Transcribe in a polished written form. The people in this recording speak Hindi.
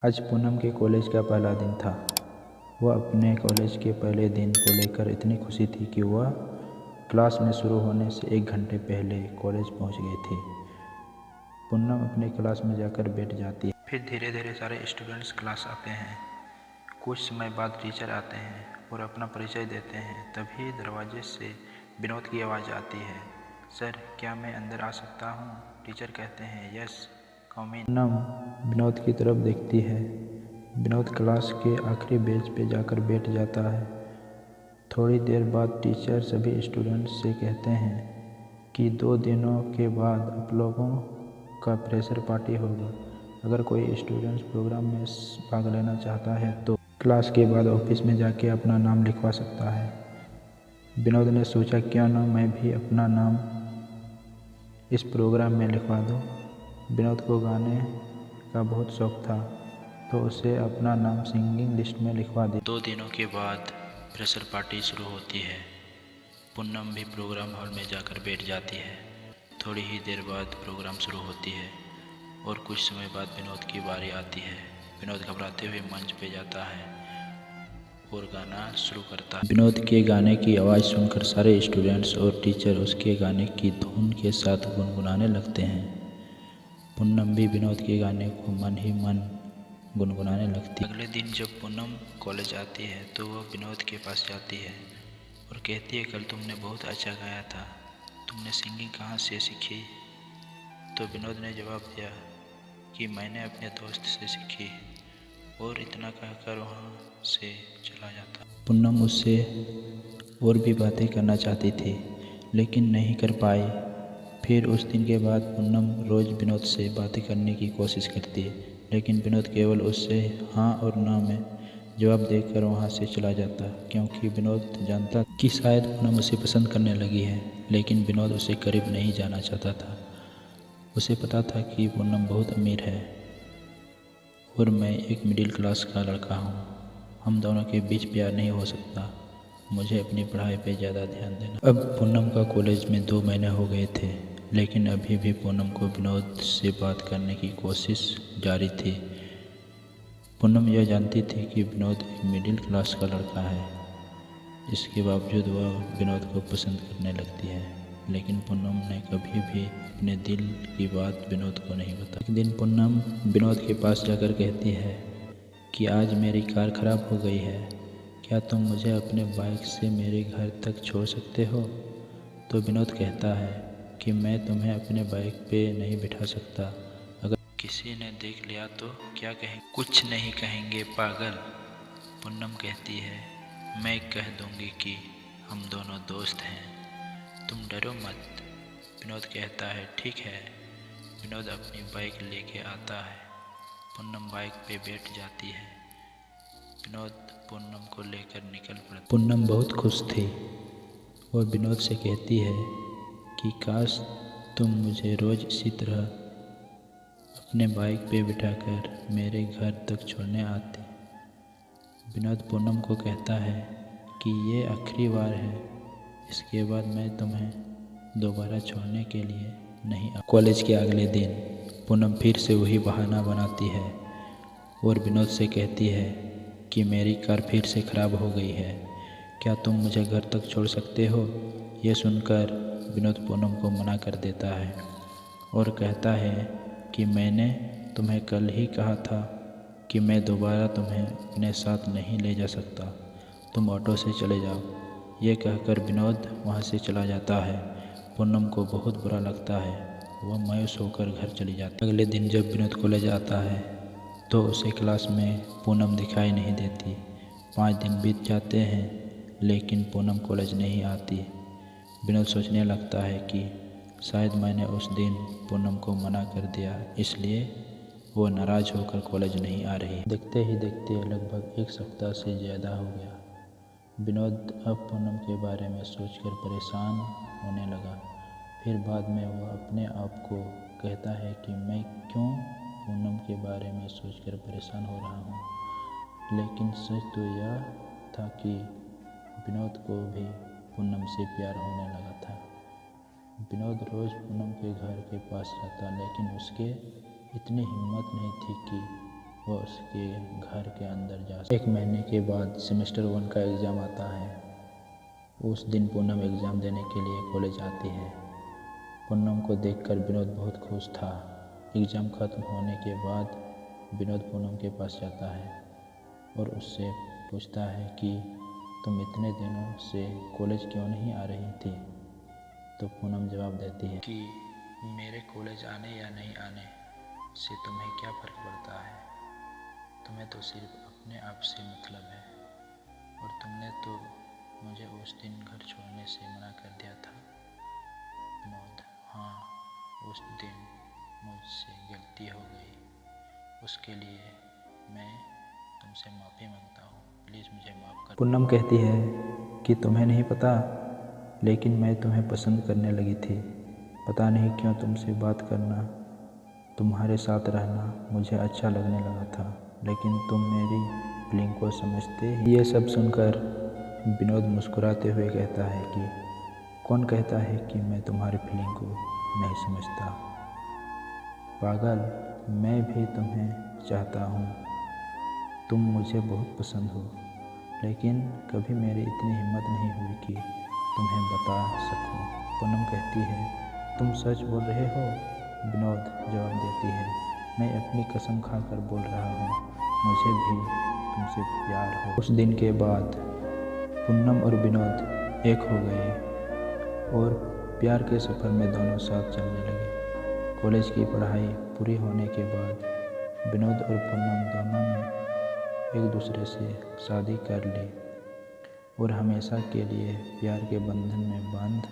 आज पूनम के कॉलेज का पहला दिन था। वह अपने कॉलेज के पहले दिन को लेकर इतनी खुशी थी कि वह क्लास में शुरू होने से 1 घंटे पहले कॉलेज पहुंच गई थी। पूनम अपने क्लास में जाकर बैठ जाती है। फिर धीरे धीरे सारे स्टूडेंट्स क्लास आते हैं। कुछ समय बाद टीचर आते हैं और अपना परिचय देते हैं। तभी दरवाजे से विनोद की आवाज़ आती है, सर क्या मैं अंदर आ सकता हूँ? टीचर कहते हैं, यस कम इन। पूनम विनोद की तरफ देखती है। विनोद क्लास के आखिरी बेंच पे जाकर बैठ जाता है। थोड़ी देर बाद टीचर सभी स्टूडेंट्स से कहते हैं कि 2 दिनों के बाद आप लोगों का फ्रेशर पार्टी होगा। अगर कोई स्टूडेंट्स प्रोग्राम में भाग लेना चाहता है तो क्लास के बाद ऑफिस में जाके अपना नाम लिखवा सकता है। विनोद ने सोचा, क्यों ना मैं भी अपना नाम इस प्रोग्राम में लिखवा दूँ। विनोद को गाने का बहुत शौक था तो उसे अपना नाम सिंगिंग लिस्ट में लिखवा दिया। 2 दिनों के बाद फ्रेशर पार्टी शुरू होती है। पूनम भी प्रोग्राम हॉल में जाकर बैठ जाती है। थोड़ी ही देर बाद प्रोग्राम शुरू होती है और कुछ समय बाद विनोद की बारी आती है। विनोद घबराते हुए मंच पे जाता है और गाना शुरू करता है। विनोद के गाने की आवाज़ सुनकर सारे स्टूडेंट्स और टीचर उसके गाने की धुन के साथ गुनगुनाने लगते हैं। पूनम भी विनोद के गाने को मन ही मन गुनगुनाने लगती है। अगले दिन जब पूनम कॉलेज आती है तो वह विनोद के पास जाती है और कहती है, कल तुमने बहुत अच्छा गाया था, तुमने सिंगिंग कहाँ से सीखी? तो विनोद ने जवाब दिया कि मैंने अपने दोस्त से सीखी, और इतना कहकर वहाँ से चला जाता। पूनम उससे और भी बातें करना चाहती थी लेकिन नहीं कर पाई। फिर उस दिन के बाद पूनम रोज़ विनोद से बातें करने की कोशिश करती है लेकिन विनोद केवल उससे हाँ और ना में जवाब देकर वहाँ से चला जाता, क्योंकि विनोद जानता कि शायद पूनम उसे पसंद करने लगी है। लेकिन विनोद उसे करीब नहीं जाना चाहता था। उसे पता था कि पूनम बहुत अमीर है और मैं एक मिडिल क्लास का लड़का हूँ। हम दोनों के बीच प्यार नहीं हो सकता। मुझे अपनी पढ़ाई पे ज़्यादा ध्यान देना। अब पूनम का कॉलेज में 2 महीने हो गए थे लेकिन अभी भी पूनम को विनोद से बात करने की कोशिश जारी थी। पूनम यह जानती थी कि विनोद एक मिडिल क्लास का लड़का है। इसके बावजूद वह विनोद को पसंद करने लगती है, लेकिन पूनम ने कभी भी अपने दिल की बात विनोद को नहीं बताई। एक दिन पूनम विनोद के पास जाकर कहती है कि आज मेरी कार खराब हो गई है, क्या तुम मुझे अपने बाइक से मेरे घर तक छोड़ सकते हो? तो विनोद कहता है कि मैं तुम्हें अपने बाइक पे नहीं बिठा सकता। अगर किसी ने देख लिया तो क्या कहेंगे? कुछ नहीं कहेंगे पागल। पूनम कहती है, मैं कह दूंगी कि हम दोनों दोस्त हैं, तुम डरो मत। विनोद कहता है, ठीक है। विनोद अपनी बाइक लेके आता है। पूनम बाइक पे बैठ जाती है। विनोद पूनम को लेकर निकल पड़ता। पूनम बहुत खुश थी और विनोद से कहती है कि काश तुम मुझे रोज़ इसी तरह अपने बाइक पे बिठाकर मेरे घर तक छोड़ने आते। विनोद पूनम को कहता है कि ये आखिरी बार है, इसके बाद मैं तुम्हें दोबारा छोड़ने के लिए नहीं आ। कॉलेज के अगले दिन पूनम फिर से वही बहाना बनाती है और विनोद से कहती है कि मेरी कार फिर से ख़राब हो गई है, क्या तुम मुझे घर तक छोड़ सकते हो? यह सुनकर विनोद पूनम को मना कर देता है और कहता है कि मैंने तुम्हें कल ही कहा था कि मैं दोबारा तुम्हें अपने साथ नहीं ले जा सकता, तुम ऑटो से चले जाओ। ये कहकर विनोद वहाँ से चला जाता है। पूनम को बहुत बुरा लगता है, वह मायूस होकर घर चली जाती है। अगले दिन जब विनोद कॉलेज आता है तो उसे क्लास में पूनम दिखाई नहीं देती। 5 दिन बीत जाते हैं लेकिन पूनम कॉलेज नहीं आती। विनोद सोचने लगता है कि शायद मैंने उस दिन पूनम को मना कर दिया, इसलिए वो नाराज़ होकर कॉलेज नहीं आ रही। देखते ही देखते लगभग 1 सप्ताह से ज़्यादा हो गया। विनोद अब पूनम के बारे में सोचकर परेशान होने लगा। फिर बाद में वह अपने आप को कहता है कि मैं क्यों पूनम के बारे में सोचकर परेशान हो रहा हूँ। लेकिन सच तो यह था कि विनोद को भी पूनम से प्यार होने लगा था। विनोद रोज़ पूनम के घर के पास जाता लेकिन उसके इतनी हिम्मत नहीं थी कि वह उसके घर के अंदर जा सकती। 1 महीने के बाद सेमेस्टर 1 का एग्ज़ाम आता है। उस दिन पूनम एग्ज़ाम देने के लिए कॉलेज आती है। पूनम को देखकर विनोद बहुत खुश था। एग्ज़ाम ख़त्म होने के बाद विनोद पूनम के पास जाता है और उससे पूछता है कि तुम इतने दिनों से कॉलेज क्यों नहीं आ रही थी? तो पूनम जवाब देती है कि मेरे कॉलेज आने या नहीं आने से तुम्हें क्या फ़र्क पड़ता है? तुम्हें तो सिर्फ अपने आप से मतलब है और तुमने तो मुझे उस दिन घर छोड़ने से मना कर दिया था। विनोद: हाँ, उस दिन मुझसे गलती हो गई। उसके लिए मैं तुमसे माफ़ी मांगता हूँ। प्लीज़ मुझे माफ़ कर। पूनम कहती है कि तुम्हें नहीं पता, लेकिन मैं तुम्हें पसंद करने लगी थी। पता नहीं क्यों तुमसे बात करना, तुम्हारे साथ रहना मुझे अच्छा लगने लगा था, लेकिन तुम मेरी फीलिंग को समझते ही। ये सब सुनकर विनोद मुस्कुराते हुए कहता है कि कौन कहता है कि मैं तुम्हारी फीलिंग को नहीं समझता? पागल, मैं भी तुम्हें चाहता हूँ। तुम मुझे बहुत पसंद हो, लेकिन कभी मेरी इतनी हिम्मत नहीं हुई कि तुम्हें बता सकूं। पूनम कहती है, तुम सच बोल रहे हो? विनोद जवाब देती है, मैं अपनी कसम खाकर बोल रहा हूँ, मुझे भी तुमसे प्यार हो। उस दिन के बाद पूनम और विनोद एक हो गए और प्यार के सफ़र में दोनों साथ चलने लगे। कॉलेज की पढ़ाई पूरी होने के बाद विनोद और पूनम दोनों ने एक दूसरे से शादी कर ली और हमेशा के लिए प्यार के बंधन में बंध